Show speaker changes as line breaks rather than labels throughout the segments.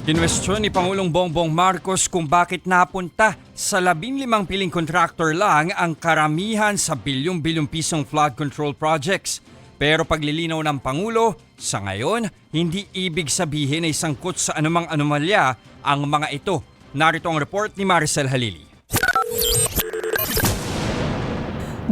Kinwestiyon ni Pangulong Bongbong Marcos kung bakit napunta sa 15 piling contractor lang ang karamihan sa bilyong-bilyong pisong flood control projects. Pero paglilinaw ng Pangulo, sa ngayon, hindi ibig sabihin ay sangkot sa anumang anomalya ang mga ito. Narito ang report ni Maricel Halili.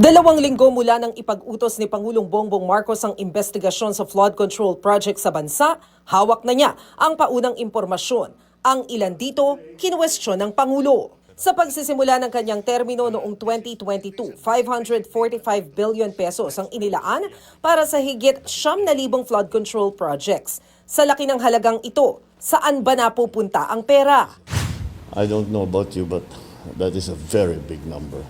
2 linggo mula nang ipag-utos ni Pangulong Bongbong Marcos ang investigasyon sa flood control project sa bansa, hawak na niya ang paunang impormasyon. Ang ilan dito, kinwestiyon ng Pangulo. Sa pagsisimula ng kanyang termino noong 2022, 545 billion pesos ang inilaan para sa higit 9,000 flood control projects. Sa laki ng halagang ito, saan ba napupunta ang pera?
I don't know about you, but that is a very big number.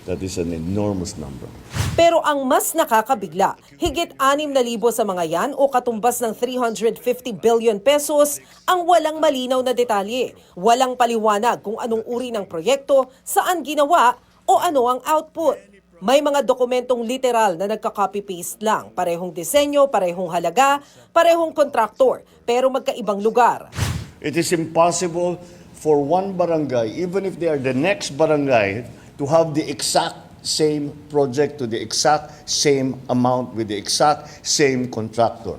That is an enormous number.
Pero ang mas nakakabigla, higit 6,000 sa mga yan o katumbas ng 350 billion pesos ang walang malinaw na detalye. Walang paliwanag kung anong uri ng proyekto, saan ginawa o ano ang output. May mga dokumentong literal na nagka-copy-paste lang. Parehong disenyo, parehong halaga, parehong kontraktor, pero magkaibang lugar.
It is impossible for one barangay, even if they are the next barangay, to have the exact same project to the exact same amount with the exact same contractor.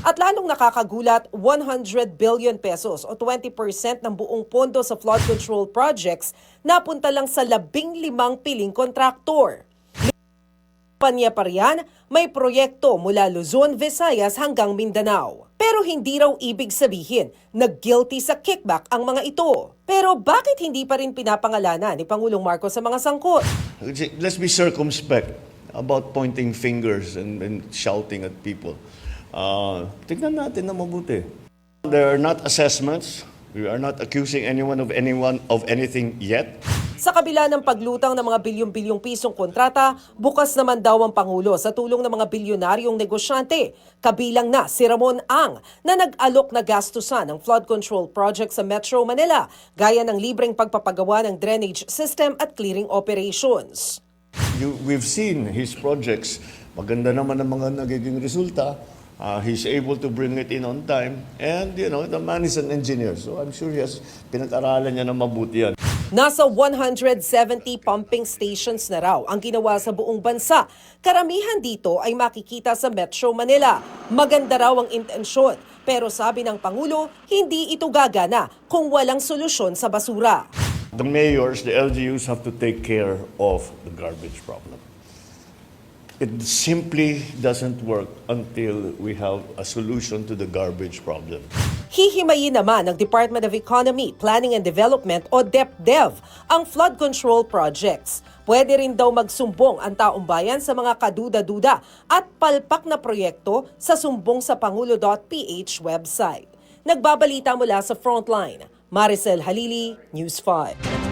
At lalong nakakagulat, 100 billion pesos o 20% ng buong pondo sa flood control projects napunta lang sa 15 piling kontraktor. Panya pa riyan, may proyekto mula Luzon, Visayas hanggang Mindanao. Pero hindi raw ibig sabihin na guilty sa kickback ang mga ito. Pero bakit hindi pa rin pinapangalanan ni Pangulong Marcos sa mga sangkot?
Let's be circumspect about pointing fingers and shouting at people. Tignan natin na mabuti. There are not assessments. We are not accusing anyone of anything yet.
Sa kabila ng paglutang ng mga bilyong-bilyong pisong kontrata, bukas naman daw ang Pangulo sa tulong ng mga bilyonaryong negosyante. Kabilang na si Ramon Ang na nag-alok na gastusan ng flood control project sa Metro Manila, gaya ng libreng pagpapagawa ng drainage system at clearing operations.
We've seen his projects. Maganda naman ang mga nagiging resulta. He's able to bring it in on time. And, the man is an engineer. So I'm sure pinag-aralan niya na mabuti yan.
Nasa 170 pumping stations na raw ang ginawa sa buong bansa. Karamihan dito ay makikita sa Metro Manila. Maganda raw ang intensyon, pero sabi ng Pangulo, hindi ito gagana kung walang solusyon sa basura.
The mayors, the LGUs have to take care of the garbage problem. It simply doesn't work until we have a solution to the garbage problem.
Hihimayin naman ng Department of Economy, Planning and Development o DepDev ang flood control projects. Pwede rin daw magsumbong ang taong bayan sa mga kaduda-duda at palpak na proyekto sa sumbongsapangulo.ph website. Nagbabalita mula sa Frontline, Maricel Halili, News 5.